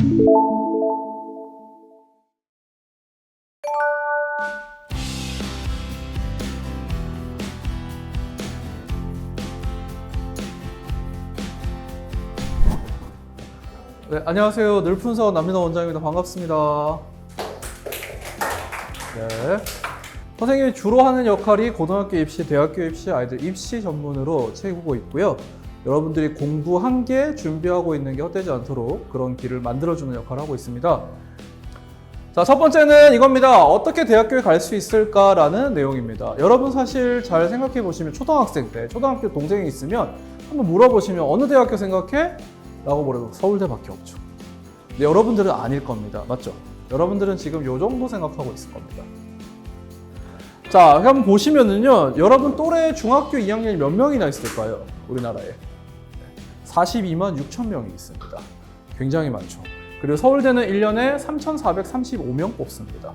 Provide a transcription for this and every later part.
네, 안녕하세요. 늘푼서 남민호 원장입니다. 반갑습니다. 네. 선생님이 주로 하는 역할이 고등학교 입시, 대학교 입시, 아이들 입시 전문으로 채우고 있고요. 여러분들이 공부한 게 준비하고 있는 게 헛되지 않도록 그런 길을 만들어주는 역할을 하고 있습니다. 자, 첫 번째는 이겁니다. 어떻게 대학교에 갈 수 있을까라는 내용입니다. 여러분 사실 잘 생각해 보시면 초등학생 때, 초등학교 동생이 있으면 한번 물어보시면 어느 대학교 생각해? 라고 물어도 서울대밖에 없죠. 근데 여러분들은 아닐 겁니다. 맞죠? 여러분들은 지금 요 정도 생각하고 있을 겁니다. 자, 한번 보시면은요, 여러분 또래 중학교 2학년이 몇 명이나 있을까요? 우리나라에 42만 6천 명이 있습니다. 굉장히 많죠. 그리고 서울대는 1년에 3,435명 뽑습니다.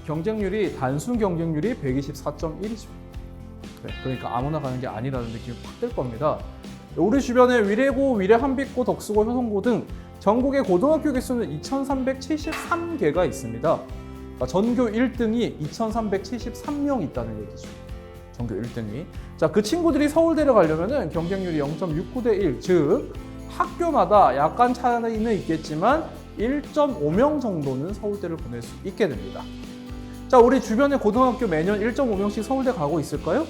경쟁률이, 단순 경쟁률이 124.1이죠. 그러니까 아무나 가는 게 아니라는 느낌이 확 들 겁니다. 우리 주변에 위례고, 위례 한빛고, 덕수고, 효성고 등 전국의 고등학교 개수는 2,373개가 있습니다. 그러니까 전교 1등이 2,373명 있다는 얘기죠. 전교 1등이. 자, 그 친구들이 서울대를 가려면은 경쟁률이 0.69대 1, 즉 학교마다 약간 차이는 있겠지만 1.5명 정도는 서울대를 보낼 수 있게 됩니다. 자, 우리 주변에 고등학교 매년 1.5명씩 서울대 가고 있을까요?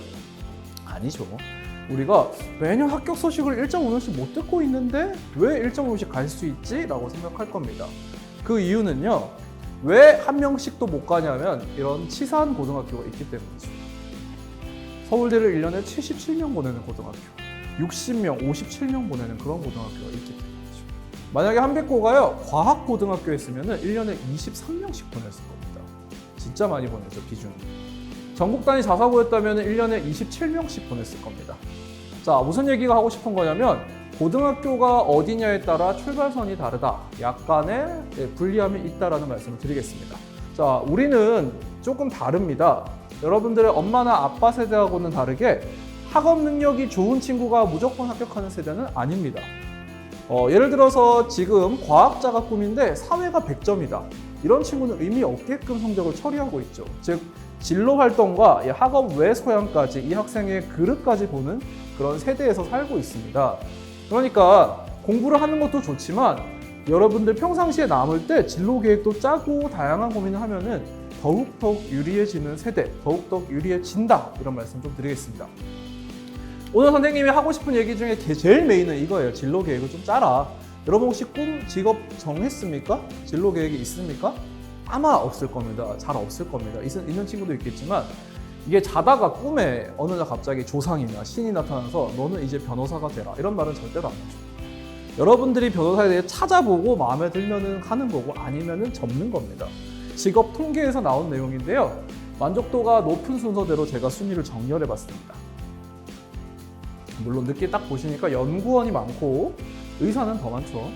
아니죠. 우리가 매년 합격 소식을 1.5명씩 못 듣고 있는데 왜 1.5명씩 갈 수 있지? 라고 생각할 겁니다. 그 이유는요, 왜 한 명씩도 못 가냐면 이런 치사한 고등학교가 있기 때문이죠. 서울대를 1년에 77명 보내는 고등학교, 60명, 57명 보내는 그런 고등학교가 있기 때문이죠. 만약에 한빛고가요, 과학고등학교였으면 1년에 23명씩 보냈을 겁니다. 진짜 많이 보내죠, 비중이. 전국 단위 자사고였다면 1년에 27명씩 보냈을 겁니다. 자, 무슨 얘기가 하고 싶은 거냐면 고등학교가 어디냐에 따라 출발선이 다르다. 약간의 불리함이 있다라는 말씀을 드리겠습니다. 자, 우리는 조금 다릅니다. 여러분들의 엄마나 아빠 세대하고는 다르게 학업 능력이 좋은 친구가 무조건 합격하는 세대는 아닙니다. 예를 들어서 지금 과학자가 꿈인데 사회가 100점이다. 이런 친구는 의미 없게끔 성적을 처리하고 있죠. 즉, 진로 활동과 학업 외 소양까지 이 학생의 그릇까지 보는 그런 세대에서 살고 있습니다. 그러니까 공부를 하는 것도 좋지만 여러분들 평상시에 남을 때 진로 계획도 짜고 다양한 고민을 하면은 더욱더욱 유리해지는 세대, 더욱더욱 유리해진다. 이런 말씀 좀 드리겠습니다. 오늘 선생님이 하고 싶은 얘기 중에 제일 메인은 이거예요. 진로 계획을 좀 짜라. 여러분 혹시 꿈, 직업 정했습니까? 진로 계획이 있습니까? 아마 없을 겁니다. 잘 없을 겁니다. 있는 친구도 있겠지만 이게 자다가 꿈에 어느 날 갑자기 조상이나 신이 나타나서 너는 이제 변호사가 되라. 이런 말은 절대로 안 하죠. 여러분들이 변호사에 대해 찾아보고 마음에 들면은 가는 거고 아니면은 접는 겁니다. 직업 통계에서 나온 내용인데요. 만족도가 높은 순서대로 제가 순위를 정렬해 봤습니다. 물론 늦게 딱 보시니까 연구원이 많고 의사는 더 많죠.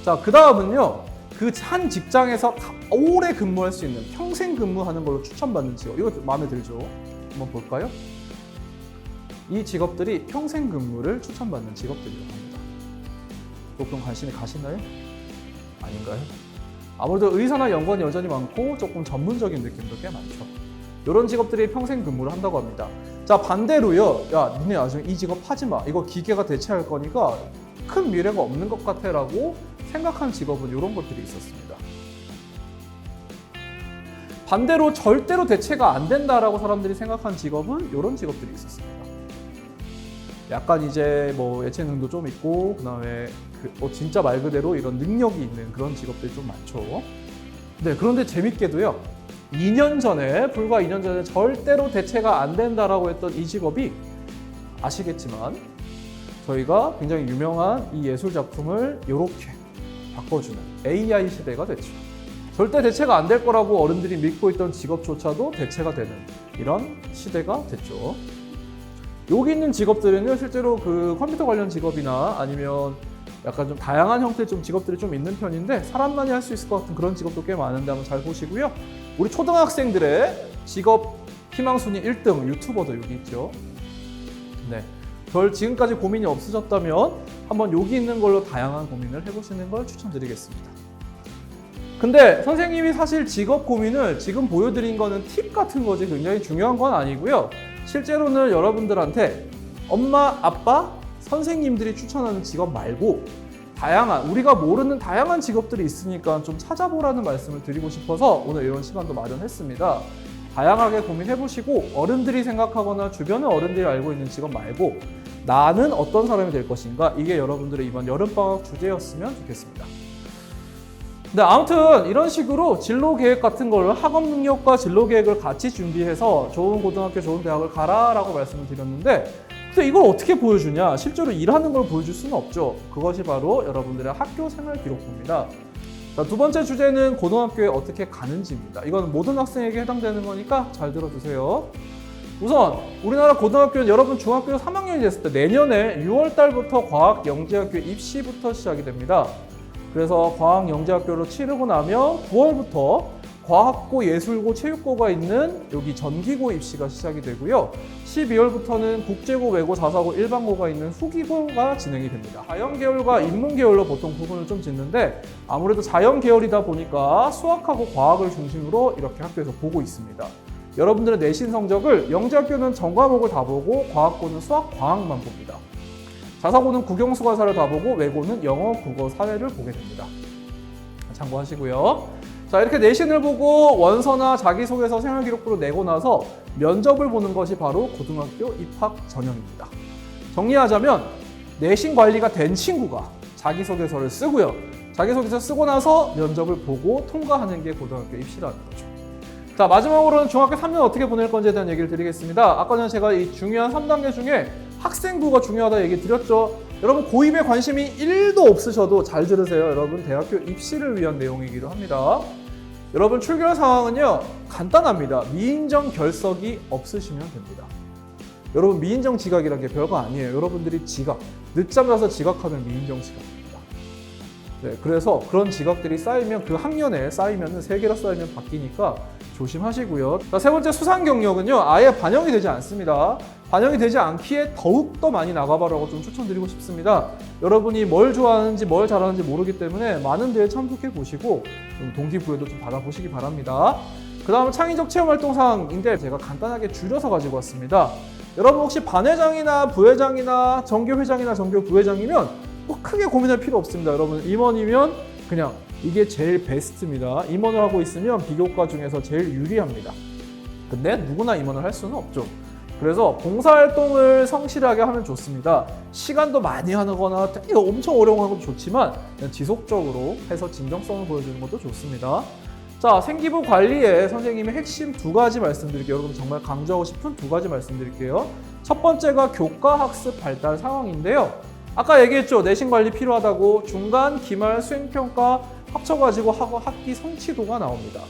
자, 그 다음은요. 그 한 직장에서 오래 근무할 수 있는, 평생 근무하는 걸로 추천받는 직업. 이거 마음에 들죠? 한번 볼까요? 이 직업들이 평생 근무를 추천받는 직업들이라고 합니다. 조금 관심이 가시나요? 아닌가요? 아무래도 의사나 연구원이 여전히 많고 조금 전문적인 느낌도 꽤 많죠. 이런 직업들이 평생 근무를 한다고 합니다. 자, 반대로요. 야, 니네 나중에 이 직업 하지 마. 이거 기계가 대체할 거니까 큰 미래가 없는 것 같아 라고 생각한 직업은 이런 것들이 있었습니다. 반대로 절대로 대체가 안 된다라고 사람들이 생각한 직업은 이런 직업들이 있었습니다. 약간 이제 뭐 예체능도 좀 있고 그다음에 진짜 말 그대로 이런 능력이 있는 그런 직업들이 좀 많죠. 네, 그런데 재밌게도요. 불과 2년 전에 절대로 대체가 안 된다라고 했던 이 직업이 아시겠지만 저희가 굉장히 유명한 이 예술 작품을 이렇게 바꿔주는 AI 시대가 됐죠. 절대 대체가 안 될 거라고 어른들이 믿고 있던 직업조차도 대체가 되는 이런 시대가 됐죠. 여기 있는 직업들은요, 실제로 그 컴퓨터 관련 직업이나 아니면 약간 좀 다양한 형태의 좀 직업들이 좀 있는 편인데 사람만이 할 수 있을 것 같은 그런 직업도 꽤 많은데 한번 잘 보시고요. 우리 초등학생들의 직업 희망순위 1등 유튜버도 여기 있죠. 네. 별 지금까지 고민이 없으셨다면 한번 여기 있는 걸로 다양한 고민을 해보시는 걸 추천드리겠습니다. 근데 선생님이 사실 직업 고민을 지금 보여드린 거는 팁 같은 거지 굉장히 중요한 건 아니고요. 실제로는 여러분들한테 엄마, 아빠, 선생님들이 추천하는 직업 말고 다양한, 우리가 모르는 다양한 직업들이 있으니까 좀 찾아보라는 말씀을 드리고 싶어서 오늘 이런 시간도 마련했습니다. 다양하게 고민해보시고 어른들이 생각하거나 주변의 어른들이 알고 있는 직업 말고 나는 어떤 사람이 될 것인가, 이게 여러분들의 이번 여름방학 주제였으면 좋겠습니다. 네, 아무튼 이런 식으로 진로계획 같은 걸 학업 능력과 진로계획을 같이 준비해서 좋은 고등학교, 좋은 대학을 가라라고 말씀을 드렸는데, 근데 이걸 어떻게 보여주냐? 실제로 일하는 걸 보여줄 수는 없죠. 그것이 바로 여러분들의 학교 생활 기록부입니다. 자, 두 번째 주제는 고등학교에 어떻게 가는지입니다. 이건 모든 학생에게 해당되는 거니까 잘 들어주세요. 우선 우리나라 고등학교는 여러분 중학교 3학년이 됐을 때 내년에 6월 달부터 과학 영재학교 입시부터 시작이 됩니다. 그래서 과학 영재학교로 치르고 나면 9월부터 과학고, 예술고, 체육고가 있는 여기 전기고 입시가 시작이 되고요. 12월부터는 국제고, 외고, 자사고, 일반고가 있는 후기고가 진행이 됩니다. 자연계열과 인문계열로 보통 구분을 좀 짓는데 아무래도 자연계열이다 보니까 수학하고 과학을 중심으로 이렇게 학교에서 보고 있습니다. 여러분들의 내신 성적을 영재학교는 전 과목을 다 보고 과학고는 수학, 과학만 봅니다. 자사고는 국영수가사를 다 보고 외고는 영어, 국어, 사회를 보게 됩니다. 참고하시고요. 자, 이렇게 내신을 보고 원서나 자기소개서, 생활기록부를 내고 나서 면접을 보는 것이 바로 고등학교 입학 전형입니다. 정리하자면 내신 관리가 된 친구가 자기소개서를 쓰고요. 자기소개서 쓰고 나서 면접을 보고 통과하는 게 고등학교 입시라는 거죠. 자, 마지막으로는 중학교 3년 어떻게 보낼 건지에 대한 얘기를 드리겠습니다. 아까 전에 제가 이 중요한 3단계 중에 학생부가 중요하다 얘기 드렸죠. 여러분 고입에 관심이 1도 없으셔도 잘 들으세요. 여러분 대학교 입시를 위한 내용이기도 합니다. 여러분 출결 상황은요 간단합니다. 미인정 결석이 없으시면 됩니다. 여러분 미인정 지각이라는 게 별거 아니에요. 여러분들이 지각, 늦잠 자서 지각하면 미인정 지각입니다. 네, 그래서 그런 지각들이 쌓이면 그 학년에 쌓이면 3개로 쌓이면 바뀌니까 조심하시고요. 자, 세 번째 수상 경력은요 아예 반영이 되지 않습니다. 반영이 되지 않기에 더욱더 많이 나가봐라고 좀 추천드리고 싶습니다. 여러분이 뭘 좋아하는지 뭘 잘하는지 모르기 때문에 많은 대회에 참석해 보시고 좀 동기부여도 좀 받아보시기 바랍니다. 그 다음은 창의적 체험활동사항인데 제가 간단하게 줄여서 가지고 왔습니다. 여러분 혹시 반회장이나 부회장이나 정교회장이나 정교부회장이면 뭐 크게 고민할 필요 없습니다. 여러분 임원이면 그냥 이게 제일 베스트입니다. 임원을 하고 있으면 비교과 중에서 제일 유리합니다. 근데 누구나 임원을 할 수는 없죠. 그래서 봉사활동을 성실하게 하면 좋습니다. 시간도 많이 하거나 되게 엄청 어려운 것도 좋지만 그냥 지속적으로 해서 진정성을 보여주는 것도 좋습니다. 자, 생기부 관리에 선생님의 핵심 2가지 말씀드릴게요. 여러분 정말 강조하고 싶은 2가지 말씀드릴게요. 첫 번째가 교과 학습 발달 상황인데요. 아까 얘기했죠. 내신 관리 필요하다고. 중간, 기말, 수행평가 합쳐가지고 학기 성취도가 나옵니다.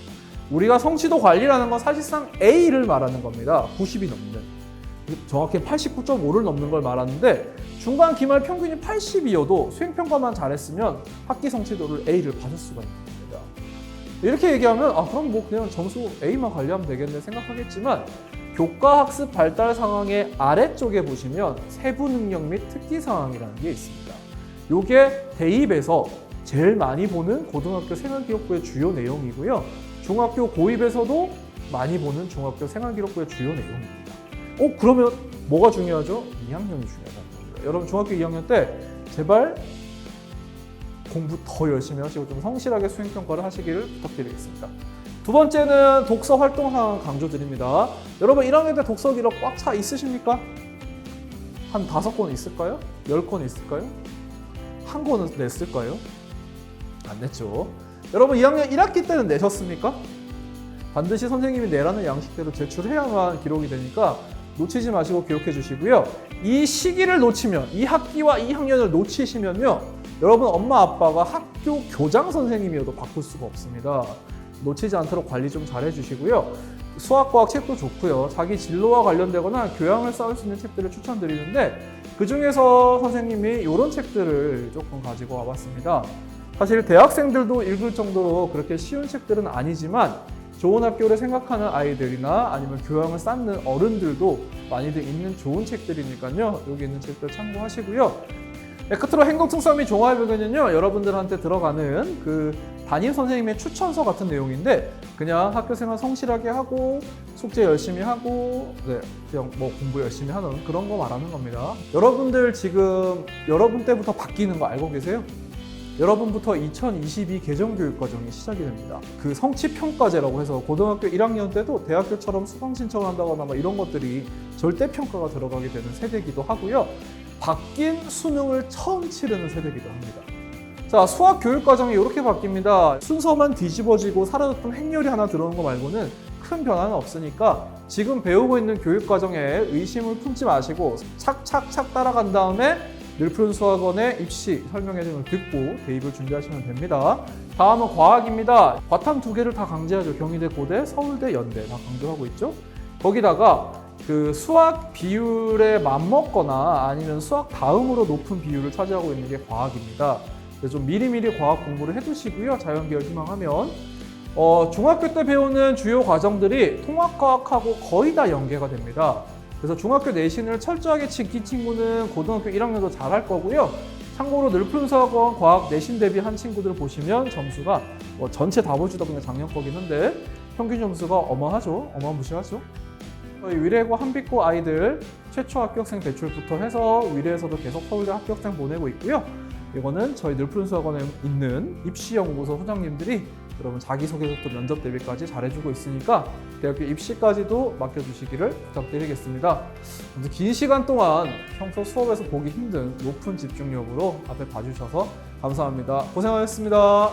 우리가 성취도 관리라는 건 사실상 A를 말하는 겁니다. 90이 넘는. 정확히 89.5를 넘는 걸 말하는데 중간, 기말 평균이 80이어도 수행평가만 잘했으면 학기 성취도를 A를 받을 수가 있는 겁니다. 이렇게 얘기하면 그럼 뭐 그냥 점수 A만 관리하면 되겠네 생각하겠지만 교과 학습 발달 상황의 아래쪽에 보시면 세부 능력 및 특기 상황이라는 게 있습니다. 이게 대입에서 제일 많이 보는 고등학교 생활기록부의 주요 내용이고요. 중학교 고입에서도 많이 보는 중학교 생활기록부의 주요 내용입니다. 그러면 뭐가 중요하죠? 2학년이 중요하다는 겁니다. 여러분 중학교 2학년 때 제발 공부 더 열심히 하시고 좀 성실하게 수행평가를 하시기를 부탁드리겠습니다. 두 번째는 독서 활동 상황 강조드립니다. 여러분 1학년 때 독서 기록 꽉 차 있으십니까? 한 5권 있을까요? 10권 있을까요? 한 권은 냈을까요? 안 냈죠. 여러분 2학년 1학기 때는 내셨습니까? 반드시 선생님이 내라는 양식대로 제출해야만 기록이 되니까 놓치지 마시고 기록해 주시고요. 이 시기를 놓치면, 이 학기와 이 학년을 놓치시면요. 여러분 엄마 아빠가 학교 교장 선생님이어도 바꿀 수가 없습니다. 놓치지 않도록 관리 좀 잘 해주시고요. 수학과학 책도 좋고요. 자기 진로와 관련되거나 교양을 쌓을 수 있는 책들을 추천드리는데 그 중에서 선생님이 이런 책들을 조금 가지고 와봤습니다. 사실 대학생들도 읽을 정도로 그렇게 쉬운 책들은 아니지만 좋은 학교를 생각하는 아이들이나 아니면 교양을 쌓는 어른들도 많이들 읽는 좋은 책들이니까요. 여기 있는 책들 참고하시고요. 끝으로 행동특성 및 종합의견은요. 여러분들한테 들어가는 그 담임 선생님의 추천서 같은 내용인데 그냥 학교 생활 성실하게 하고 숙제 열심히 하고 그냥 뭐 공부 열심히 하는 그런 거 말하는 겁니다. 여러분들 지금 여러분 때부터 바뀌는 거 알고 계세요? 여러분부터 2022 개정교육과정이 시작이 됩니다. 그 성취평가제라고 해서 고등학교 1학년 때도 대학교처럼 수강 신청을 한다거나 뭐 이런 것들이 절대평가가 들어가게 되는 세대이기도 하고요. 바뀐 수능을 처음 치르는 세대이기도 합니다. 자, 수학 교육과정이 이렇게 바뀝니다. 순서만 뒤집어지고 사라졌던 행렬이 하나 들어오는 거 말고는 큰 변화는 없으니까 지금 배우고 있는 교육과정에 의심을 품지 마시고 착착착 따라간 다음에 늘푸른 수학원의 입시 설명해 주는 걸 듣고 대입을 준비하시면 됩니다. 다음은 과학입니다. 과탐 2개를 다 강제하죠. 경희대, 고대, 서울대, 연대 다 강조하고 있죠. 거기다가 그 수학 비율에 맞먹거나 아니면 수학 다음으로 높은 비율을 차지하고 있는 게 과학입니다. 그래서 좀 미리미리 과학 공부를 해두시고요. 자연계열 희망하면 중학교 때 배우는 주요 과정들이 통합과학하고 거의 다 연계가 됩니다. 그래서 중학교 내신을 철저하게 친 친구는 고등학교 1학년도 잘할 거고요. 참고로 늘푸른 수학원 과학 내신 대비한 친구들 보시면 점수가 전체 다 보여주다 보니까 작년 거긴 한데 평균 점수가 어마하죠. 어마무시하죠. 저희 위례고 한빛고 아이들 최초 합격생 배출부터 해서 위례에서도 계속 서울대 합격생 보내고 있고요. 이거는 저희 늘푸른 수학원에 있는 입시연구소 소장님들이 여러분 자기소개부터 면접 대비까지 잘해주고 있으니까 대학교 입시까지도 맡겨주시기를 부탁드리겠습니다. 긴 시간 동안 평소 수업에서 보기 힘든 높은 집중력으로 앞에 봐주셔서 감사합니다. 고생하셨습니다.